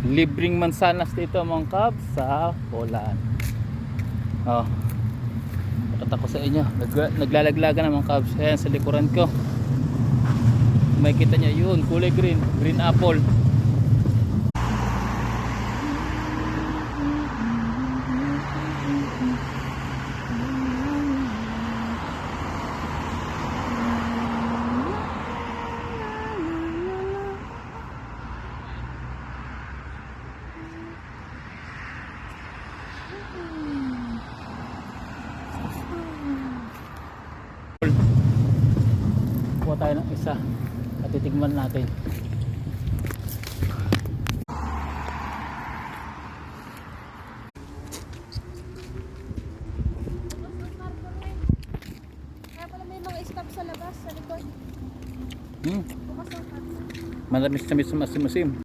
Libreng mansanas dito mga kabs sa Poland. Oh, pakita ko sa inyo. Naglalaglagan na mga kabs. Ayan sa likuran ko. May kita nyo yun, kulay green. Green apple. Kuha tayo ng isa at titigman natin. Kaya pala may mga stop sa labas, sa likod. Hmm. Bukas ang Manamis na masim.